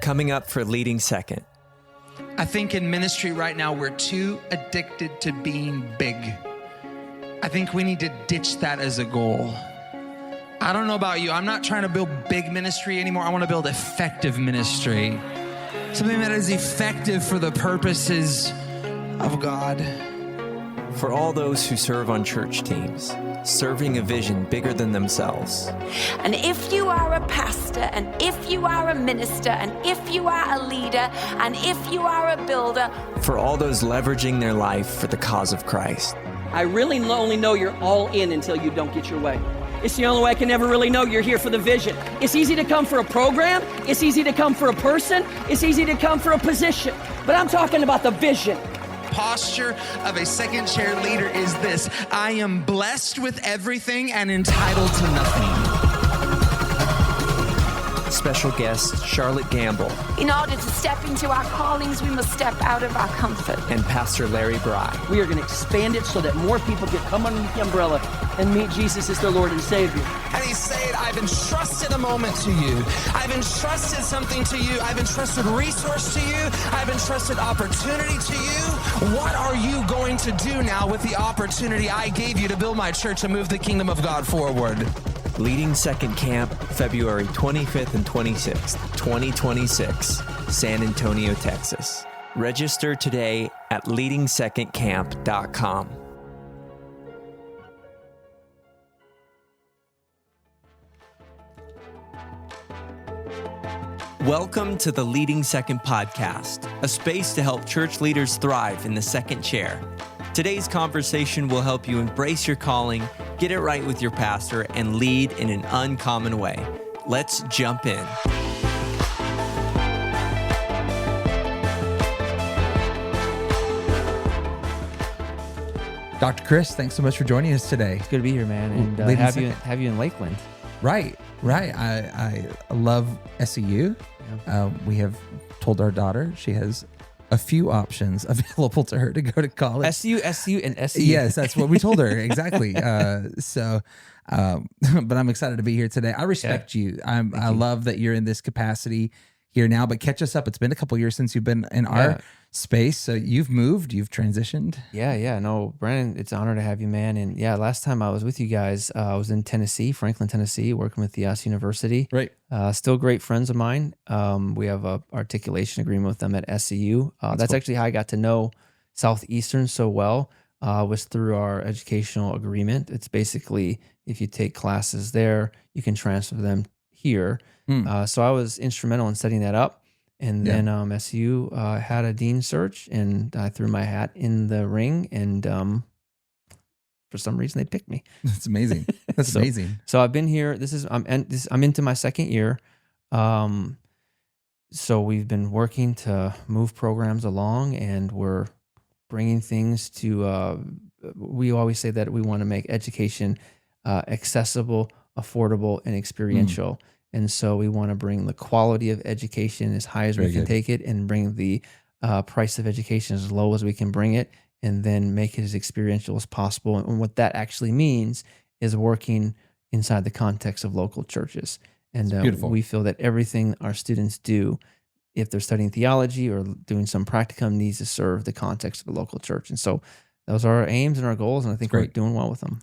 Coming up for Leading Second. I think in ministry right now, we're too addicted to being big. I think we need to ditch that as a goal. I don't know about you. I'm not trying to build big ministry anymore. I want to build effective ministry. Something that is effective for the purposes of God. For all those who serve on church teams, serving a vision bigger than themselves. And if you are a pastor, and if you are a minister, and if you are a leader, and if you are a builder. For all those leveraging their life for the cause of Christ. I really only know you're all in until you don't get your way. It's the only way I can ever really know you're here for the vision. It's easy to come for a program. It's easy to come for a person. It's easy to come for a position. But I'm talking about the vision. Posture of a second chair leader is this: I am blessed with everything and entitled to nothing. Special guest Charlotte Gamble. In order to step into our callings, we must step out of our comfort. And Pastor Larry Bry. We are going to expand it so that more people can come underneath the umbrella and meet Jesus as their Lord and Savior. And he's saying, I've entrusted a moment to you. I've entrusted something to you. I've entrusted resource to you. I've entrusted opportunity to you. What are you going to do now with the opportunity I gave you to build my church and move the kingdom of God forward? Leading Second Camp, February 25th and 26th, 2026, San Antonio, Texas. Register today at leadingsecondcamp.com. Welcome to the Leading Second podcast, a space to help church leaders thrive in the second chair. Today's conversation will help you embrace your calling, get it right with your pastor, and lead in an uncommon way. Let's jump in. Dr. Chris, thanks so much for joining us today. It's good to be here, man, and have you in Lakeland. Right. I love SEU. Yeah. We have told our daughter she has a few options available to her to go to college. SU, and SU. Yes, that's what we told her. Exactly. But I'm excited to be here today. I respect you. I love that you're in this capacity here now, but catch us up. It's been a couple years since you've been in our space. So you've moved, you've transitioned. Yeah. No, Brandon, it's an honor to have you, man. And yeah, last time I was with you guys, I was in Tennessee, Franklin, Tennessee, working with the US University. Right. Still great friends of mine. We have a articulation agreement with them at SEU. That's cool. Actually how I got to know Southeastern so well, was through our educational agreement. It's basically, if you take classes there, you can transfer them here. So I was instrumental in setting that up. And then SU had a dean search, and I threw my hat in the ring, and for some reason they picked me. That's amazing. That's amazing. So I've been here. I'm into my second year. So we've been working to move programs along, and we're bringing things to. We always say that we want to make education accessible, affordable, and experiential. And so we want to bring the quality of education as high as we can take it, and bring the price of education as low as we can bring it, and then make it as experiential as possible. And what that actually means is working inside the context of local churches. And we feel that everything our students do, if they're studying theology or doing some practicum, needs to serve the context of the local church. And so those are our aims and our goals, and I think we're doing well with them.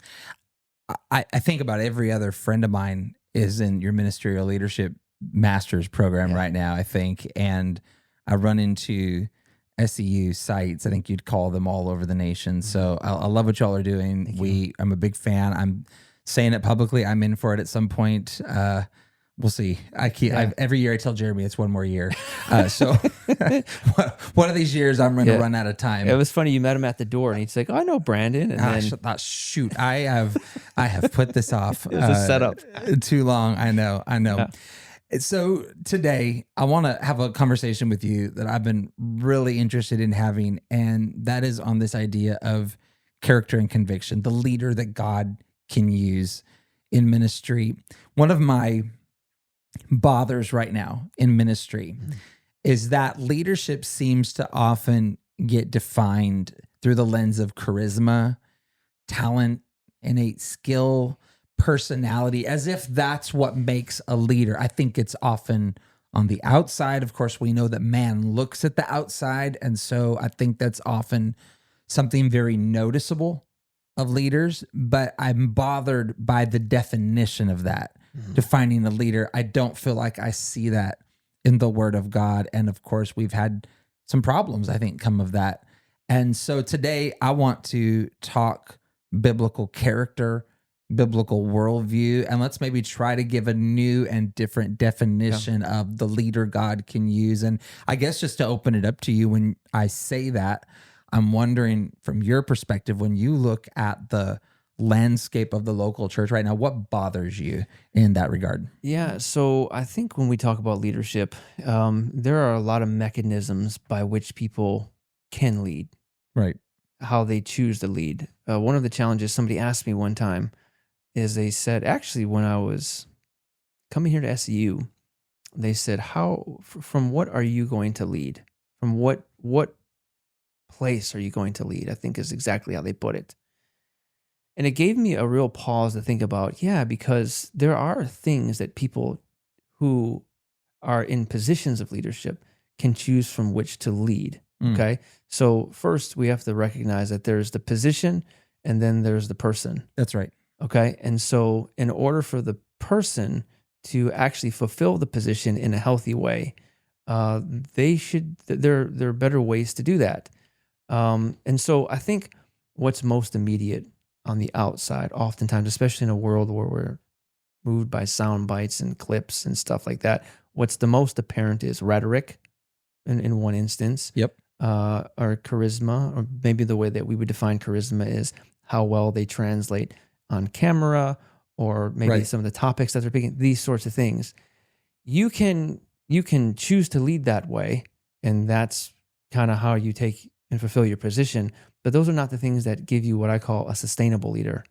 I think about every other friend of mine is in your ministerial leadership master's program right now, I think. And I run into SEU sites. I think you'd call them all over the nation. So I love what y'all are doing. I'm a big fan. I'm saying it publicly. I'm in for it at some point. We'll see. Every year I tell Jeremy it's one more year. So one of these years I'm going to run out of time. It was funny. You met him at the door, and he's like, "Oh, I know Brandon." And then I thought, shoot, I have put this off. It was a setup too long. I know. Yeah. So today I want to have a conversation with you that I've been really interested in having, and that is on this idea of character and conviction, the leader that God can use in ministry. One of my bothers right now in ministry is that leadership seems to often get defined through the lens of charisma, talent, innate skill, personality, as if that's what makes a leader. I think it's often on the outside. Of course, we know that man looks at the outside. And so I think that's often something very noticeable of leaders, but I'm bothered by the definition of that, defining a leader. I don't feel like I see that in the Word of God. And of course, we've had some problems, I think, come of that. And so today I want to talk biblical character, biblical worldview, and let's maybe try to give a new and different definition of the leader God can use. And I guess just to open it up to you, when I say that, I'm wondering from your perspective, when you look at the landscape of the local church right now, what bothers you in that regard? Yeah, so I think when we talk about leadership, there are a lot of mechanisms by which people can lead, Right. how they choose to lead. One of the challenges somebody asked me one time is they said, actually, when I was coming here to SEU, they said, from what are you going to lead? From what place are you going to lead? I think is exactly how they put it. And it gave me a real pause to think about, because there are things that people who are in positions of leadership can choose from which to lead. Okay. So first we have to recognize that there's the position and then there's the person. That's right. Okay. And so in order for the person to actually fulfill the position in a healthy way, there are better ways to do that. And so I think what's most immediate on the outside, oftentimes, especially in a world where we're moved by sound bites and clips and stuff like that, what's the most apparent is rhetoric in one instance. Yep. Or charisma, or maybe the way that we would define charisma is how well they translate on camera, or maybe some of the topics that they're picking, these sorts of things. You can choose to lead that way, and that's kind of how you take and fulfill your position. But those are not the things that give you what I call a sustainable leader.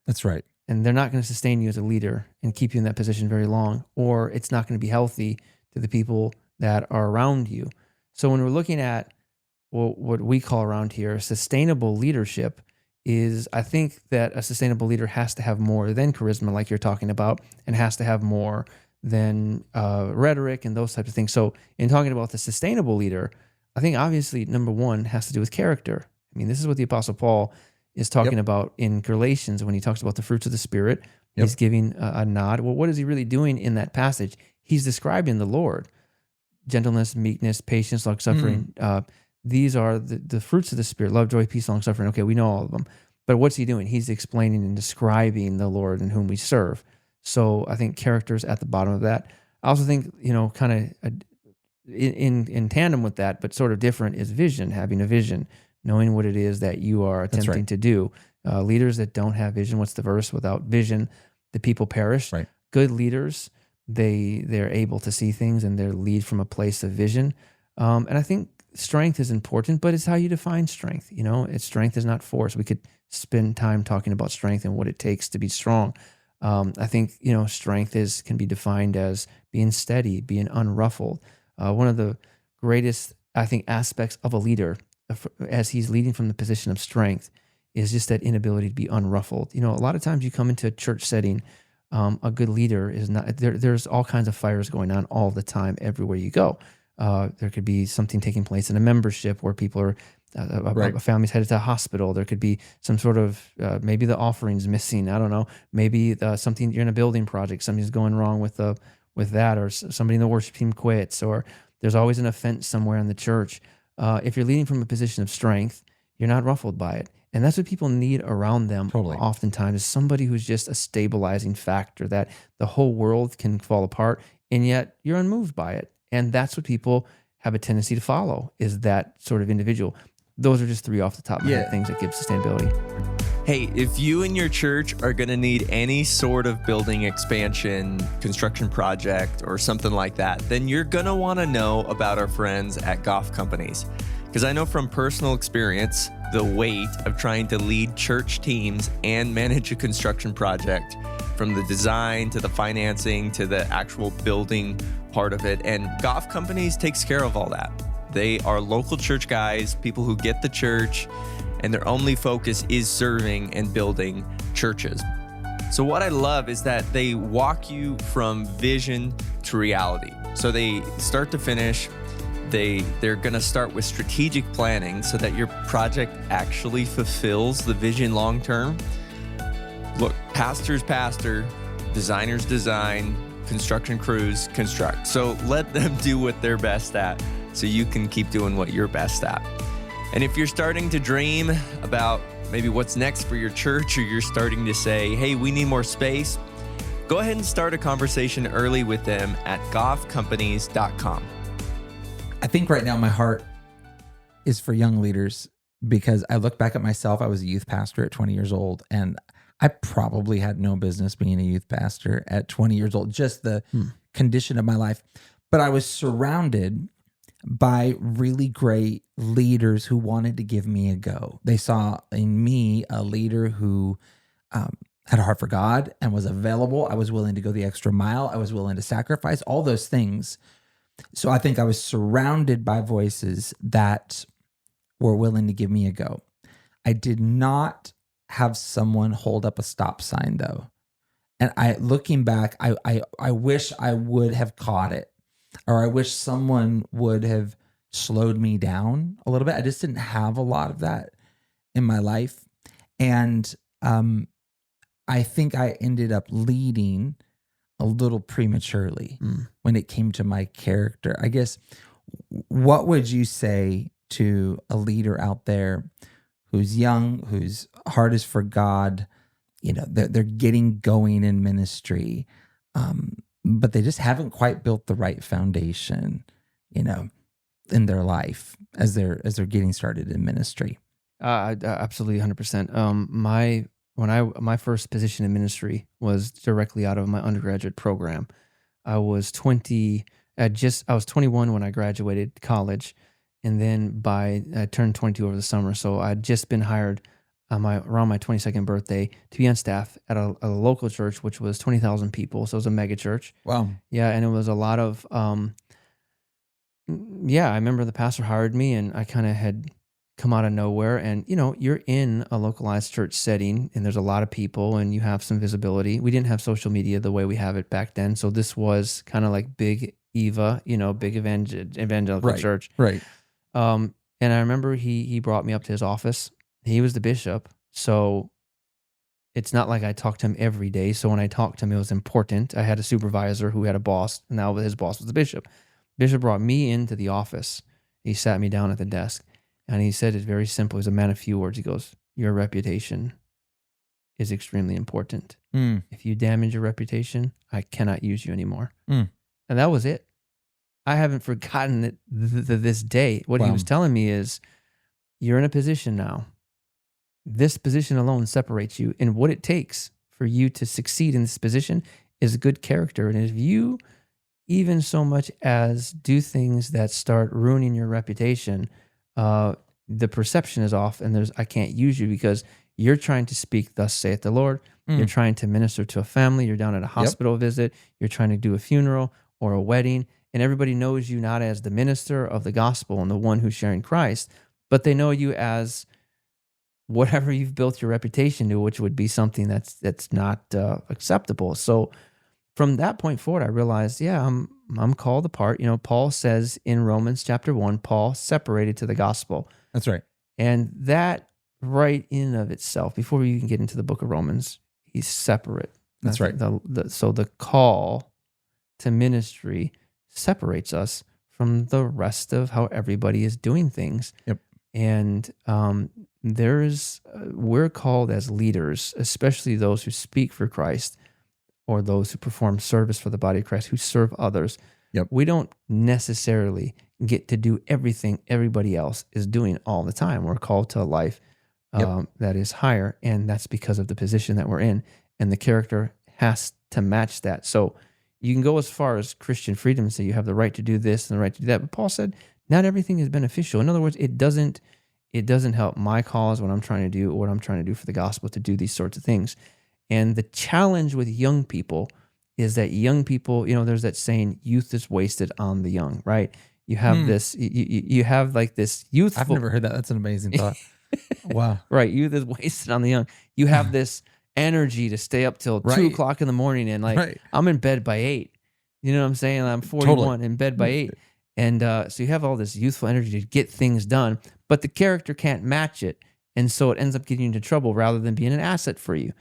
That's right. And they're not going to sustain you as a leader and keep you in that position very long, or it's not going to be healthy to the people that are around you. So when we're looking at what we call around here sustainable leadership, is I think that a sustainable leader has to have more than charisma, like you're talking about, and has to have more than rhetoric and those types of things. So in talking about the sustainable leader, I think obviously number one has to do with character. I mean, this is what the Apostle Paul is talking about in Galatians when he talks about the fruits of the Spirit. He's giving a nod. Well, what is he really doing in that passage? He's describing the Lord. Gentleness, meekness, patience, long-suffering. These are the fruits of the Spirit: love, joy, peace, long-suffering. Okay, we know all of them. But what's he doing? He's explaining and describing the Lord in whom we serve. So I think character is at the bottom of that. I also think, kind of in tandem with that, but sort of different, is vision, having a vision, knowing what it is that you are attempting to do. Leaders that don't have vision, what's the verse? Without vision, the people perish. Right. Good leaders, they're able to see things and they lead from a place of vision. And I think strength is important, but it's how you define strength. Strength is not force. We could spend time talking about strength and what it takes to be strong. I think, strength can be defined as being steady, being unruffled. One of the greatest, I think, aspects of a leader as he's leading from the position of strength is just that inability to be unruffled. A lot of times you come into a church setting, a good leader is not, there's all kinds of fires going on all the time, everywhere you go. There could be something taking place in a membership where people are, a family's headed to a hospital. There could be some sort of, maybe the offering's missing. I don't know. Maybe something, you're in a building project, something's going wrong with that, or somebody in the worship team quits, or there's always an offense somewhere in the church. If you're leading from a position of strength, you're not ruffled by it. And that's what people need around them oftentimes, is somebody who's just a stabilizing factor, that the whole world can fall apart, and yet you're unmoved by it. And that's what people have a tendency to follow, is that sort of individual. Those are just three off the top of my head things that give sustainability. Hey, if you and your church are going to need any sort of building expansion, construction project, or something like that, then you're going to want to know about our friends at Goff Companies. Because I know from personal experience, the weight of trying to lead church teams and manage a construction project, from the design to the financing to the actual building part of it. And Goff Companies takes care of all that. They are local church guys, people who get the church, and their only focus is serving and building churches. So what I love is that they walk you from vision to reality. So they start to finish, they're going to start with strategic planning so that your project actually fulfills the vision long term. Look, pastors pastor, designers design, construction crews construct. So let them do what they're best at so you can keep doing what you're best at. And if you're starting to dream about maybe what's next for your church, or you're starting to say, hey, we need more space, go ahead and start a conversation early with them at goffcompanies.com. I think right now my heart is for young leaders, because I look back at myself. I was a youth pastor at 20 years old, and I probably had no business being a youth pastor at 20 years old, just the condition of my life. But I was surrounded by really great leaders who wanted to give me a go. They saw in me a leader who had a heart for God and was available. I was willing to go the extra mile. I was willing to sacrifice, all those things. So I think I was surrounded by voices that were willing to give me a go. I did not have someone hold up a stop sign, though. And looking back, I wish I would have caught it, or I wish someone would have slowed me down a little bit. I just didn't have a lot of that in my life. And I think I ended up leading a little prematurely when it came to my character. I guess, what would you say to a leader out there who's young, whose heart is for God? You know, they're getting going in ministry, but they just haven't quite built the right foundation, you know, in their life as they're getting started in ministry. Absolutely, 100%. My first position in ministry was directly out of my undergraduate program. I was 21 when I graduated college, and then I turned 22 over the summer. So I'd just been hired around my 22nd birthday to be on staff at a local church, which was 20,000 people. So it was a mega church. Wow. Yeah, and it was a lot of I remember the pastor hired me, and I kind of had come out of nowhere. And, you know, you're in a localized church setting, and there's a lot of people, and you have some visibility. We didn't have social media the way we have it back then. So this was kind of like big Eva, you know, big evangelical church. Right. And I remember he brought me up to his office. He was the bishop. So it's not like I talked to him every day. So when I talked to him, it was important. I had a supervisor who had a boss, and now his boss was the bishop. Bishop brought me into the office. He sat me down at the desk, and he said it very simple. He's a man of few words. He goes, your reputation is extremely important. If you damage your reputation, I cannot use you anymore. And that was it. I haven't forgotten it this day. What he was telling me is, you're in a position now. This position alone separates you. And what it takes for you to succeed in this position is good character. And if you even so much as do things that start ruining your reputation, the perception is off, and I can't use you because you're trying to speak, thus saith the Lord. You're trying to minister to a family. You're down at a hospital visit. You're trying to do a funeral or a wedding, and everybody knows you not as the minister of the gospel and the one who's sharing Christ, but they know you as whatever you've built your reputation to, which would be something that's not acceptable. So from that point forward, I realized, I'm called apart. You know, Paul says in Romans chapter 1, Paul separated to the gospel. That's right. And that right in of itself, before we even get into the book of Romans, he's separate. That's right. So the call to ministry separates us from the rest of how everybody is doing things. Yep. And we're called as leaders, especially those who speak for Christ, or those who perform service for the body of Christ, who serve others. Yep. We don't necessarily get to do everything everybody else is doing all the time. We're called to a life that is higher, and that's because of the position that we're in, and the character has to match that. So you can go as far as Christian freedom and say you have the right to do this and the right to do that, but Paul said not everything is beneficial. In other words, it doesn't help my cause, what I'm trying to do, or what I'm trying to do for the gospel, to do these sorts of things. And the challenge with young people is that young people, you know, there's that saying, youth is wasted on the young, right? You have this, you have like this youthful. I've never heard that. That's an amazing thought. Wow. Right. Youth is wasted on the young. You have this energy to stay up till 2 o'clock in the morning, and I'm in bed by 8. You know what I'm saying? I'm 41 in bed by 8. And so you have all this youthful energy to get things done, but the character can't match it. And so it ends up getting you into trouble rather than being an asset for you.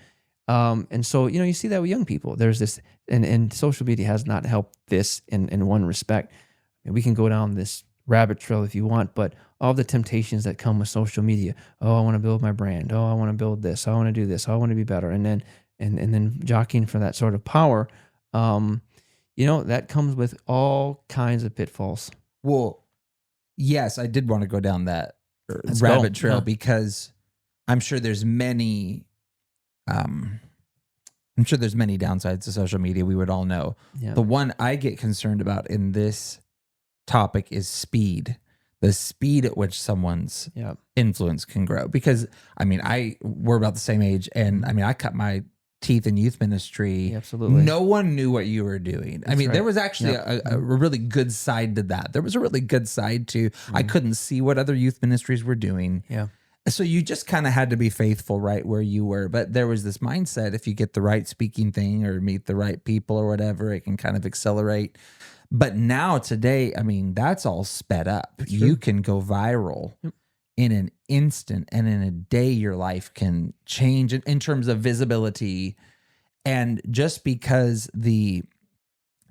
And so, you see that with young people. There's this, and social media has not helped this in one respect. I mean, we can go down this rabbit trail if you want, but all the temptations that come with social media. Oh, I want to build my brand. Oh, I want to build this. I want to do this. I want to be better. And then jockeying for that sort of power, that comes with all kinds of pitfalls. Well, yes, I did want to go down that Let's rabbit go. trail Yeah. because I'm sure there's many downsides to social media. We would all know. Yeah. The one I get concerned about in this topic is speed. The speed at which someone's Yeah. influence can grow. Because we're about the same age, and I cut my teeth in youth ministry. Yeah, absolutely. No one knew what you were doing. That's There right. was actually a really good side to that. There was a really good side to I couldn't see what other youth ministries were doing. Yeah. So you just kind of had to be faithful right where you were. But there was this mindset, if you get the right speaking thing or meet the right people or whatever, it can kind of accelerate. But now today, that's all sped up. You can go viral in an instant, and in a day, your life can change in terms of visibility. And just because the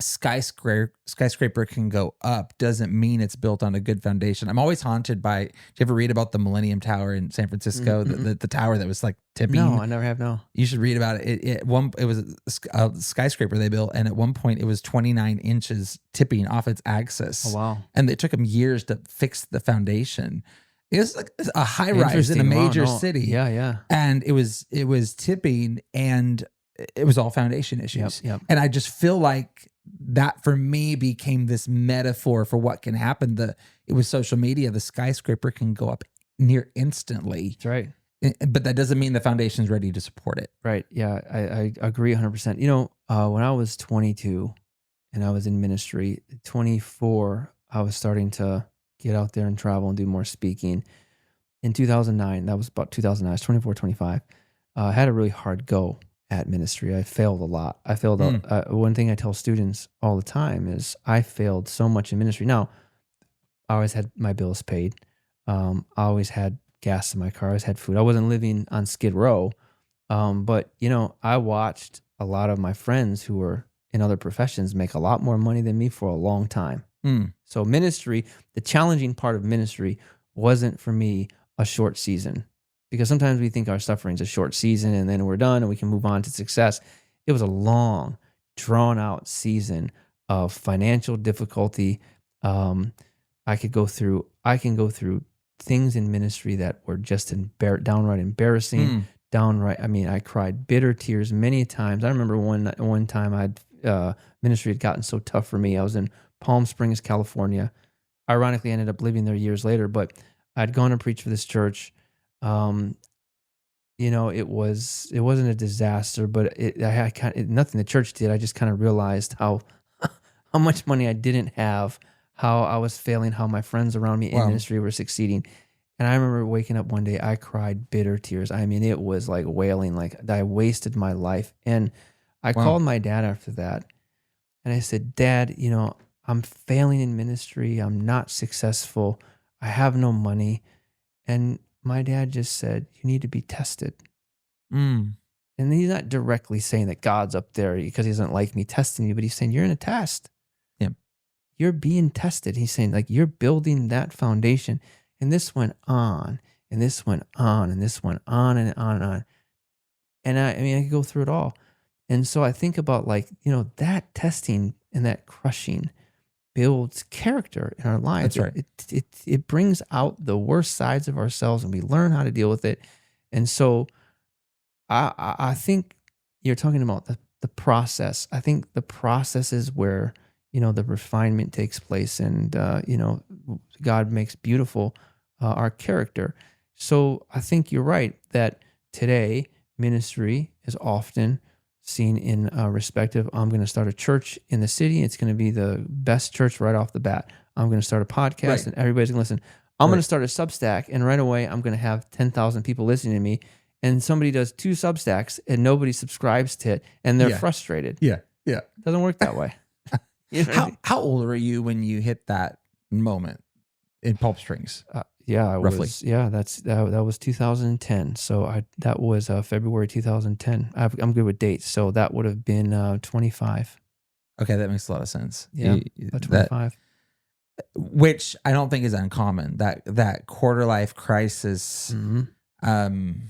skyscraper can go up doesn't mean it's built on a good foundation. I'm always haunted by, did you ever read about the Millennium Tower in San Francisco, the tower that was like tipping? No, I never have. No. You should read about it. It was a skyscraper they built, and at one point it was 29 inches tipping off its axis. Oh, wow. And it took them years to fix the foundation. It was like a high rise in a Interesting. Wow, major no. city. Yeah, yeah. And it was tipping, and it was all foundation issues. Yep. And I just feel like that for me became this metaphor for what can happen. It was social media. The skyscraper can go up near instantly. That's right. But that doesn't mean the foundation's ready to support it. Right. Yeah, I agree 100%. When I was 22 and I was in ministry, 24, I was starting to get out there and travel and do more speaking. In 2009, that was about 2009, I was 24, 25. I had a really hard go at ministry. I failed a lot. I failed. One thing I tell students all the time is I failed so much in ministry. Now, I always had my bills paid. I always had gas in my car. I always had food. I wasn't living on Skid Row. But, I watched a lot of my friends who were in other professions make a lot more money than me for a long time. So ministry, the challenging part of ministry wasn't for me a short season, because sometimes we think our suffering is a short season and then we're done and we can move on to success. It was a long, drawn out season of financial difficulty. I can go through things in ministry that were just downright embarrassing. I cried bitter tears many times. I remember one time ministry had gotten so tough for me. I was in Palm Springs, California. Ironically, I ended up living there years later, but I'd gone to preach for this church. It wasn't a disaster, but nothing the church did. I just kind of realized how much money I didn't have, how I was failing, how my friends around me in ministry were succeeding. And I remember waking up one day, I cried bitter tears. It was like wailing, like I wasted my life. And I called my dad after that, and I said, "Dad, I'm failing in ministry. I'm not successful. I have no money." And my dad just said, "You need to be tested." And he's not directly saying that God's up there because he doesn't like me testing you, but he's saying you're in a test. Yeah. You're being tested. He's saying, like, you're building that foundation. And this went on, and this went on, and this went on and on and on. And I could go through it all. And so I think about, that testing and that crushing builds character in our lives. That's right. It brings out the worst sides of ourselves, and we learn how to deal with it. And so I think you're talking about the process. I think the process is where, the refinement takes place, and, God makes beautiful our character. So I think you're right that today ministry is often seen in respective, I'm going to start a church in the city. It's going to be the best church right off the bat. I'm going to start a podcast and everybody's going to listen. I'm going to start a Substack, and right away I'm going to have 10,000 people listening to me. And somebody does 2 Substacks and nobody subscribes to it, and they're frustrated. Yeah. It doesn't work that way. You know? How old were you when you hit that moment in Pulp Springs? Yeah, I Roughly. was. Yeah, that was 2010. So that was February 2010. I'm good with dates. So that would have been 25. Okay, that makes a lot of sense. Yeah, about 25. Which I don't think is uncommon. That quarter life crisis. Um,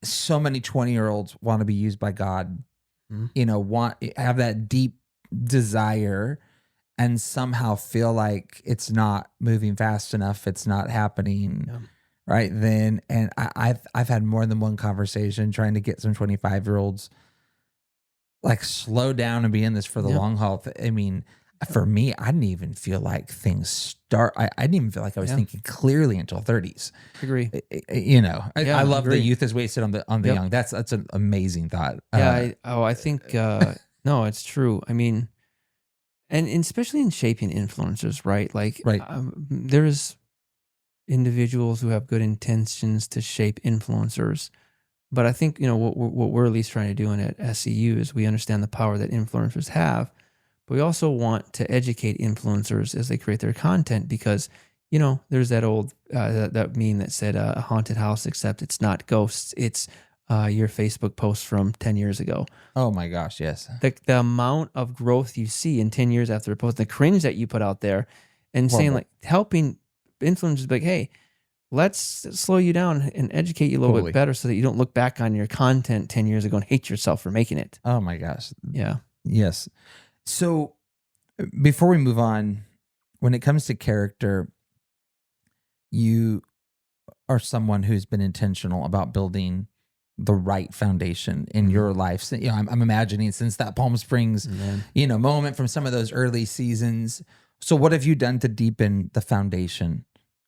so many 20-year-olds want to be used by God. Have that deep desire, and somehow feel like it's not moving fast enough. It's not happening right then. And I've had more than one conversation trying to get some 25-year-olds like slow down and be in this for the long haul. I mean, for me, I didn't even feel like things start. I didn't even feel like I was thinking clearly until 30s. Agree. I love agree. the youth is wasted on the young. That's an amazing thought. I think no, it's true. I mean, and especially in shaping influencers, right? Like, Right. There's individuals who have good intentions to shape influencers, but I think what we're at least trying to do in at SCU is we understand the power that influencers have, but we also want to educate influencers as they create their content, because there's that old that meme that said a haunted house, except it's not ghosts, it's your Facebook post from 10 years ago. Oh my gosh, yes. The amount of growth you see in 10 years after a post, the cringe that you put out there, and saying like helping influencers be like, hey, let's slow you down and educate you a little bit better so that you don't look back on your content 10 years ago and hate yourself for making it. Oh my gosh. Yeah. Yes. So before we move on, when it comes to character, you are someone who's been intentional about building the right foundation in your life. So, I'm imagining since that Palm Springs, moment from some of those early seasons. So what have you done to deepen the foundation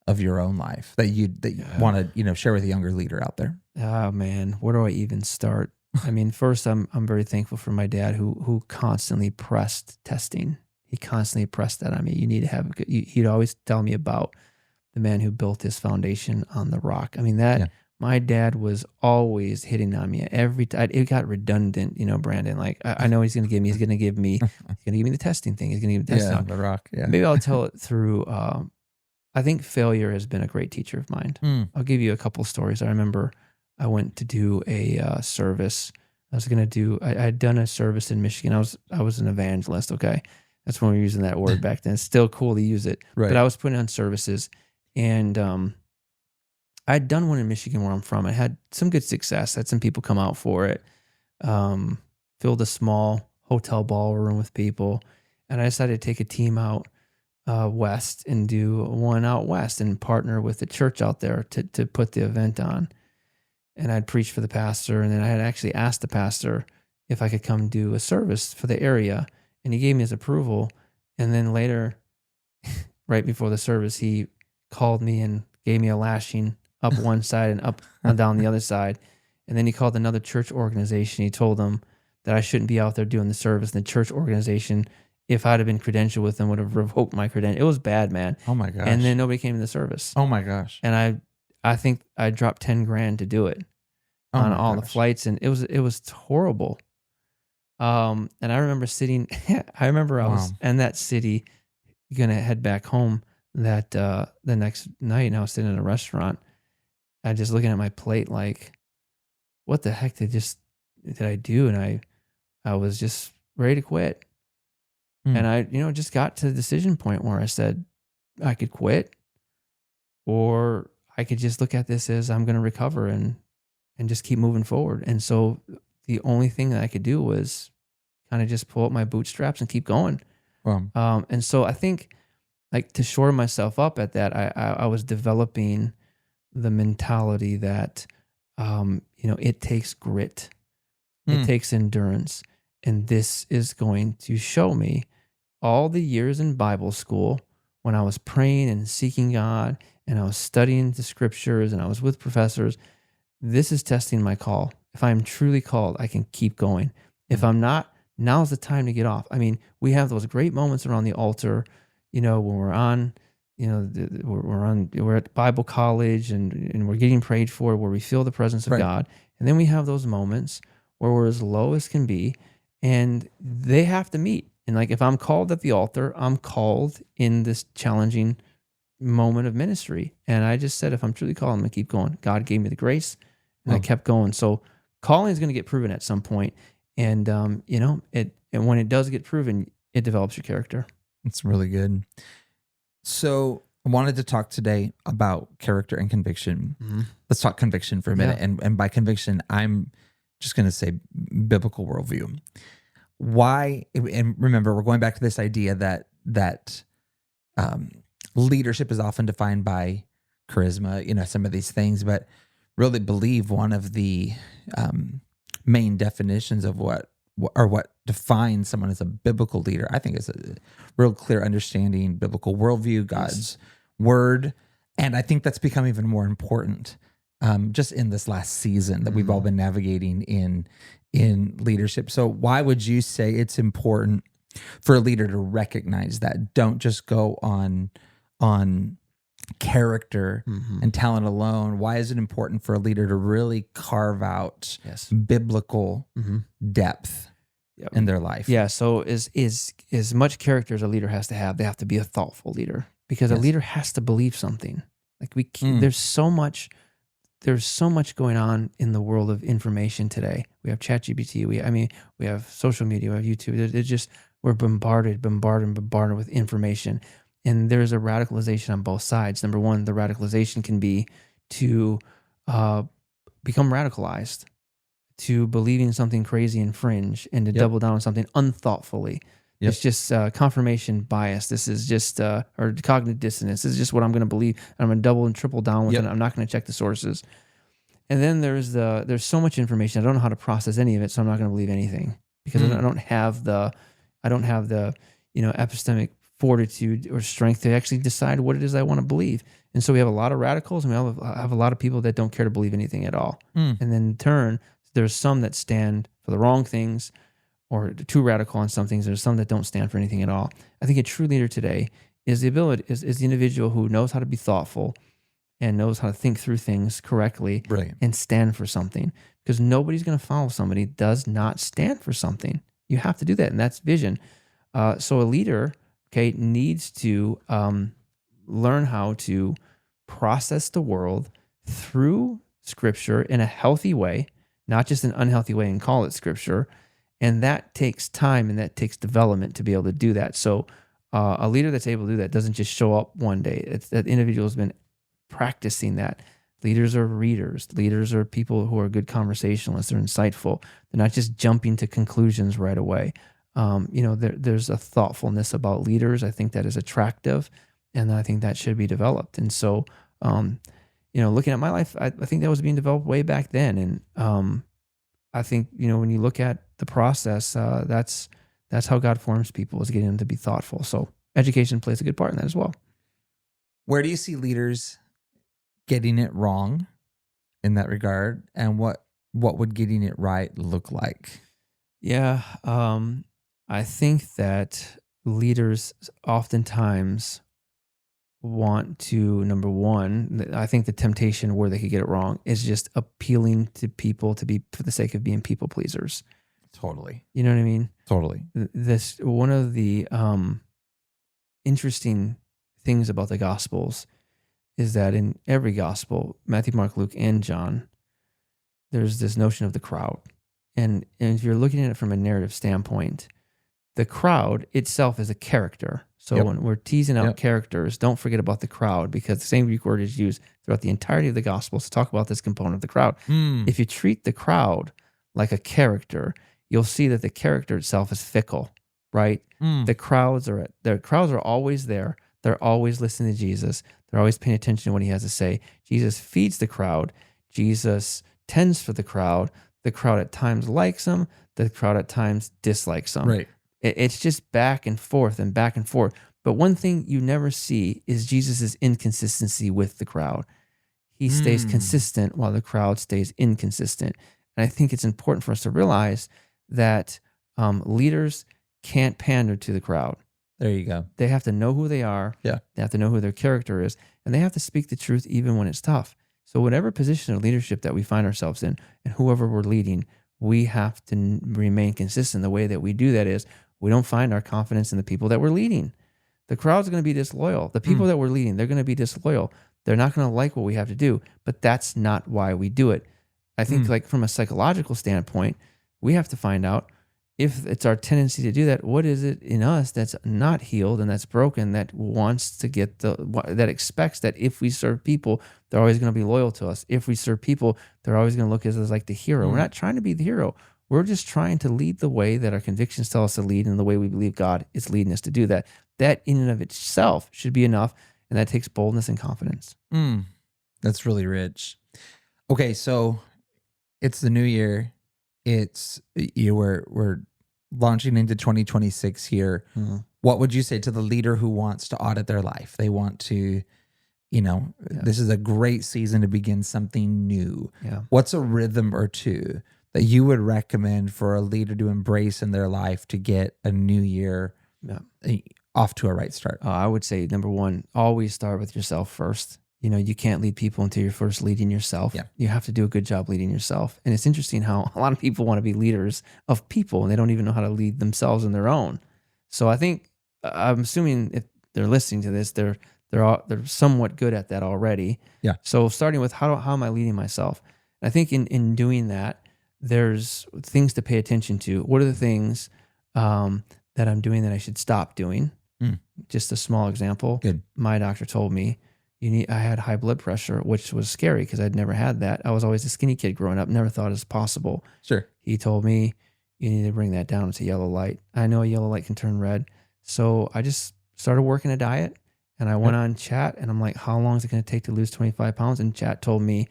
of your own life that you want to, share with a younger leader out there? Oh man, where do I even start? I mean, first I'm very thankful for my dad who constantly pressed testing. He constantly pressed that on me. You need to have he'd always tell me about the man who built his foundation on the rock. I mean, my dad was always hitting on me every time. It got redundant, Brandon. Like, I know he's going to give me the testing thing. He's going to give me the testing. Yeah, the rock. Yeah. Maybe I'll tell it through. I think failure has been a great teacher of mine. I'll give you a couple stories. I remember I went to do a service. I had done a service in Michigan. I was an evangelist. Okay. That's when we were using that word back then. It's still cool to use it. Right. But I was putting on services, and I'd done one in Michigan where I'm from. I had some good success. Had some people come out for it. Filled a small hotel ballroom with people. And I decided to take a team out west and do one out west and partner with the church out there to put the event on. And I'd preach for the pastor. And then I had actually asked the pastor if I could come do a service for the area. And he gave me his approval. And then later, right before the service, he called me and gave me a lashing up one side and up and down the other side. And then he called another church organization. He told them that I shouldn't be out there doing the service. And the church organization, if I'd have been credentialed with them, would have revoked my credential. It was bad, man. Oh my gosh. And then nobody came to the service. Oh my gosh. And I think I dropped $10,000 to do it on all the flights. And it was horrible. And I remember I was in that city, going to head back home that the next night, and I was sitting in a restaurant. I just looking at my plate like, what the heck did I do? And I was just ready to quit. And I, just got to the decision point where I said I could quit, or I could just look at this as I'm going to recover and just keep moving forward. And so the only thing that I could do was kind of just pull up my bootstraps and keep going. Wow. And so I think, like, to shore myself up at that, I was developing the mentality that, it takes grit, it takes endurance, and this is going to show me all the years in Bible school when I was praying and seeking God and I was studying the scriptures and I was with professors. This is testing my call. If I'm truly called, I can keep going. If I'm not, now's the time to get off. I mean, we have those great moments around the altar, when we're on, we're at Bible college and we're getting prayed for, where we feel the presence of God. And then we have those moments where we're as low as can be and they have to meet. And like, if I'm called at the altar, I'm called in this challenging moment of ministry. And I just said, if I'm truly called, I'm going to keep going. God gave me the grace, and I kept going. So calling is going to get proven at some point. And, and when it does get proven, it develops your character. It's really good. So I wanted to talk today about character and conviction. Mm-hmm. Let's talk conviction for a minute. Yeah. And by conviction, I'm just going to say biblical worldview. Why? And remember, we're going back to this idea that leadership is often defined by charisma, some of these things, but really believe one of the main definitions of what defines someone as a biblical leader, I think, is a real clear understanding biblical worldview, God's word. And I think that's become even more important just in this last season that we've all been navigating in leadership. So why would you say it's important for a leader to recognize that? Don't just go on character and talent alone. Why is it important for a leader to really carve out biblical depth in their life? Yeah. So as much character as a leader has to have, they have to be a thoughtful leader, because a leader has to believe something. Like we can't, there's so much going on in the world of information today. We have ChatGPT. We have social media. We have YouTube. We're bombarded with information. And there's a radicalization on both sides. Number one, the radicalization can be to become radicalized, to believing something crazy and fringe, and to double down on something unthoughtfully. Yep. It's just confirmation bias. This is just, or cognitive dissonance. This is just what I'm going to believe. And I'm going to double and triple down with it. I'm not going to check the sources. And then there's so much information. I don't know how to process any of it, so I'm not going to believe anything, because I don't have the epistemic fortitude or strength to actually decide what it is I want to believe. And so we have a lot of radicals, and we have a lot of people that don't care to believe anything at all. And then in turn, there's some that stand for the wrong things, or too radical on some things. There's some that don't stand for anything at all. I think a true leader today is the individual who knows how to be thoughtful and knows how to think through things correctly. Brilliant. And stand for something. Because nobody's going to follow somebody who does not stand for something. You have to do that, and that's vision. So a leader, needs to learn how to process the world through Scripture in a healthy way, not just an unhealthy way and call it Scripture. And that takes time and that takes development to be able to do that. So a leader that's able to do that doesn't just show up one day. It's that individual has been practicing that. Leaders are readers. Leaders are people who are good conversationalists. They're insightful. They're not just jumping to conclusions right away. There's a thoughtfulness about leaders. I think that is attractive, and I think that should be developed. And so, looking at my life, I think that was being developed way back then. And I think, when you look at the process, that's how God forms people, is getting them to be thoughtful. So education plays a good part in that as well. Where do you see leaders getting it wrong in that regard? And what would getting it right look like? Yeah. I think that leaders oftentimes want to, number one, I think the temptation where they could get it wrong is just appealing to people to be for the sake of being people pleasers. Totally. You know what I mean? Totally. This one of the interesting things about the Gospels is that in every Gospel, Matthew, Mark, Luke, and John, there's this notion of the crowd. And if you're looking at it from a narrative standpoint, the crowd itself is a character. So when we're teasing out characters, don't forget about the crowd, because the same Greek word is used throughout the entirety of the Gospels to talk about this component of the crowd. If you treat the crowd like a character, you'll see that the character itself is fickle, right? The crowds are always there. They're always listening to Jesus. They're always paying attention to what he has to say. Jesus feeds the crowd. Jesus tends for the crowd. The crowd at times likes him. The crowd at times dislikes him. Right. It's just back and forth and back and forth. But one thing you never see is Jesus's inconsistency with the crowd. He stays consistent while the crowd stays inconsistent. And I think it's important for us to realize that leaders can't pander to the crowd. There you go. They have to know who they are. Yeah. They have to know who their character is. And they have to speak the truth even when it's tough. So whatever position of leadership that we find ourselves in, and whoever we're leading, we have to remain consistent. The way that we do that is we don't find our confidence in the people that we're leading. The crowd's going to be disloyal. The people that we're leading, they're going to be disloyal. They're not going to like what we have to do, but that's not why we do it. I think like from a psychological standpoint, we have to find out if it's our tendency to do that, what is it in us that's not healed and that's broken, that wants to get that expects that if we serve people, they're always going to be loyal to us. If we serve people, they're always going to look at us like the hero. We're not trying to be the hero. We're just trying to lead the way that our convictions tell us to lead and the way we believe God is leading us to do that. That in and of itself should be enough. And that takes boldness and confidence. That's really rich. Okay, so it's the new year. We're launching into 2026 here. What would you say to the leader who wants to audit their life? They want to, this is a great season to begin something new. Yeah. What's a rhythm or two that you would recommend for a leader to embrace in their life to get a new year off to a right start? I would say, number one, always start with yourself first. You can't lead people until you're first leading yourself. Yeah. You have to do a good job leading yourself. And it's interesting how a lot of people want to be leaders of people and they don't even know how to lead themselves on their own. So I think, I'm assuming if they're listening to this, they're somewhat good at that already. Yeah. So starting with how am I leading myself? And I think in doing that, there's things to pay attention to. What are the things that I'm doing that I should stop doing? Just a small example. Good. My doctor told me, I had high blood pressure, which was scary because I'd never had that. I was always a skinny kid growing up, never thought it was possible. Sure. He told me, you need to bring that down to yellow light. I know a yellow light can turn red. So I just started working a diet and I went on chat and I'm like, how long is it going to take to lose 25 pounds? And chat told me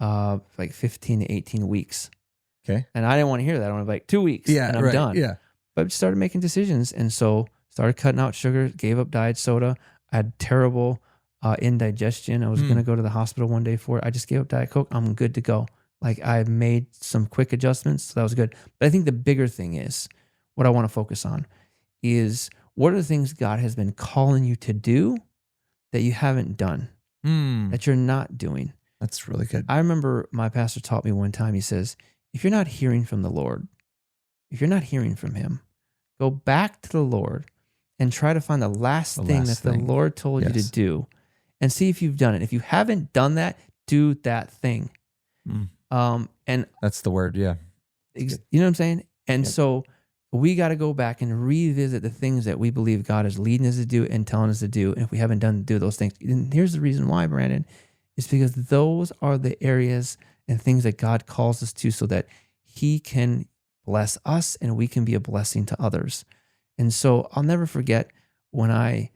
like 15 to 18 weeks. Okay. And I didn't want to hear that. I was like 2 weeks and I'm done. Yeah. But I started making decisions. And so started cutting out sugar, gave up diet soda. I had terrible indigestion. I was going to go to the hospital one day for it. I just gave up Diet Coke. I'm good to go. Like I made some quick adjustments. So that was good. But I think the bigger thing is what I want to focus on is what are the things God has been calling you to do that you haven't done, that you're not doing. That's really good. I remember my pastor taught me one time, he says, if you're not hearing from the Lord, if you're not hearing from him, go back to the Lord and try to find the last thing the Lord told you to do and see if you've done it. If you haven't done that, do that thing. And that's the word. Yeah. You know what I'm saying? And so we got to go back and revisit the things that we believe God is leading us to do and telling us to do. And if we haven't done to do those things, and here's the reason why, Brandon, is because those are the areas and things that God calls us to so that he can bless us and we can be a blessing to others. And so I'll never forget when I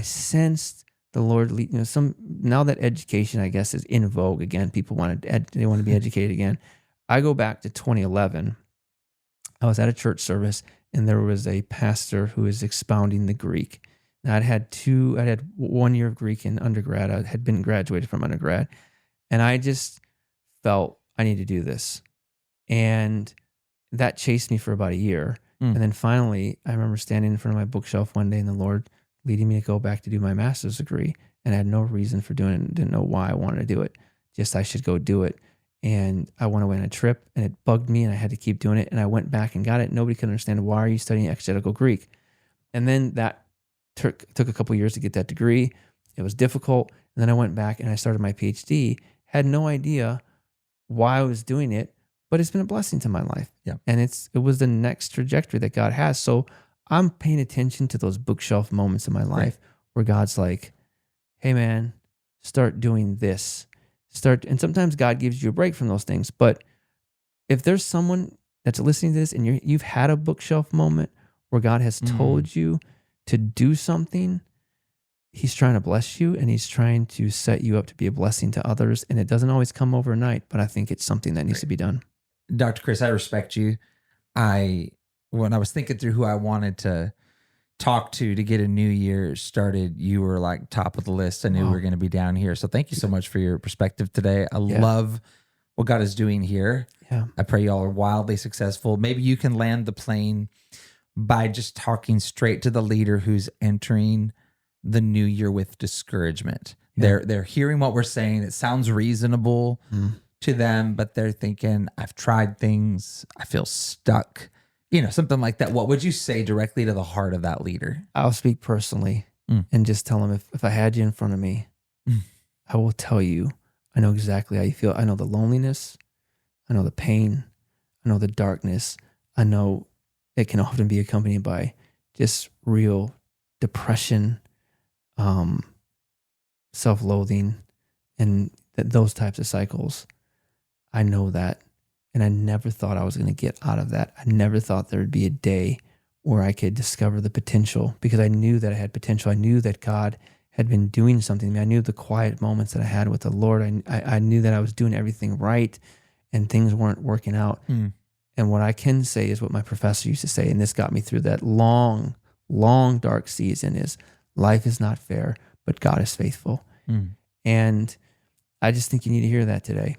sensed the Lord lead, now that education, I guess, is in vogue again. People want to be educated again. I go back to 2011. I was at a church service and there was a pastor who was expounding the Greek. Now I had 1 year of Greek in undergrad. I had been graduated from undergrad and I just felt I need to do this. And that chased me for about a year. And then finally, I remember standing in front of my bookshelf one day and the Lord leading me to go back to do my master's degree. And I had no reason for doing it and didn't know why I wanted to do it. Just I should go do it. And I went away on a trip and it bugged me and I had to keep doing it. And I went back and got it. Nobody could understand, why are you studying exegetical Greek? And then that took a couple of years to get that degree. It was difficult. And then I went back and I started my PhD. Had no idea why I was doing it, but it's been a blessing to my life. Yeah. And it was the next trajectory that God has. So I'm paying attention to those bookshelf moments in my life where God's like, hey man, start doing this. And sometimes God gives you a break from those things. But if there's someone that's listening to this and you've had a bookshelf moment where God has told you to do something, he's trying to bless you and he's trying to set you up to be a blessing to others. And it doesn't always come overnight, but I think it's something that needs to be done. Dr. Chris, I respect you. When I was thinking through who I wanted to talk to get a new year started, you were like top of the list. I knew we were going to be down here. So thank you so much for your perspective today. I love what God is doing here. Yeah. I pray y'all are wildly successful. Maybe you can land the plane by just talking straight to the leader who's entering the new year with discouragement. They're hearing what we're saying. It sounds reasonable to them, but they're thinking, I've tried things, I feel stuck, something like that. What would you say directly to the heart of that leader? I'll speak personally and just tell them, if I had you in front of me, I will tell you, I know exactly how you feel. I know the loneliness. I know the pain. I know the darkness. I know it can often be accompanied by just real depression, self-loathing, and those types of cycles. I know that. And I never thought I was going to get out of that. I never thought there would be a day where I could discover the potential, because I knew that I had potential. I knew that God had been doing something to me. I knew the quiet moments that I had with the Lord. I knew that I was doing everything right and things weren't working out. And what I can say is what my professor used to say, and this got me through that long, long, dark season, is life is not fair, but God is faithful. And I just think you need to hear that today.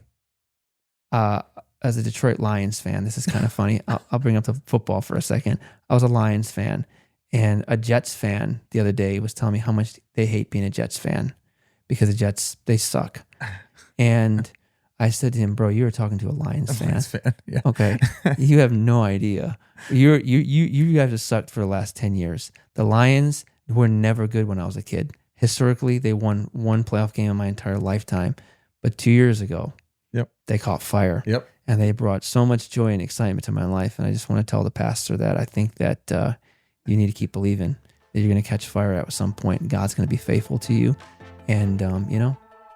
As a Detroit Lions fan, this is kind of funny. I'll bring up the football for a second. I was a Lions fan, and a Jets fan the other day was telling me how much they hate being a Jets fan because the Jets, they suck. And I said to him, bro, you were talking to a Lions fan. Yeah. Okay. You have no idea. You guys have sucked for the last 10 years. The Lions were never good when I was a kid. Historically, they won one playoff game in my entire lifetime. But 2 years ago, they caught fire. And they brought so much joy and excitement to my life. And I just want to tell the pastor that I think that you need to keep believing that you're going to catch fire at some point. And God's going to be faithful to you. And,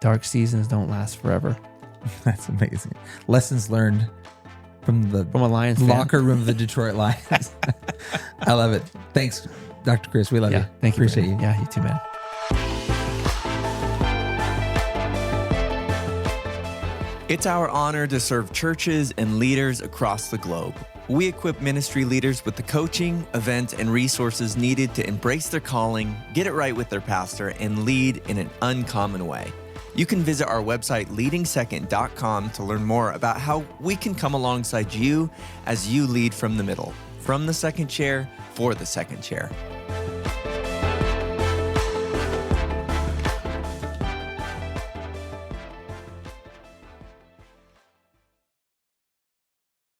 dark seasons don't last forever. That's amazing. Lessons learned from a Lions locker room of the Detroit Lions. I love it. Thanks, Dr. Chris. We love you. Thank you. Appreciate you. Yeah, you too, man. It's our honor to serve churches and leaders across the globe. We equip ministry leaders with the coaching, events, and resources needed to embrace their calling, get it right with their pastor, and lead in an uncommon way. You can visit our website, leadingsecond.com, to learn more about how we can come alongside you as you lead from the middle, from the second chair, for the second chair.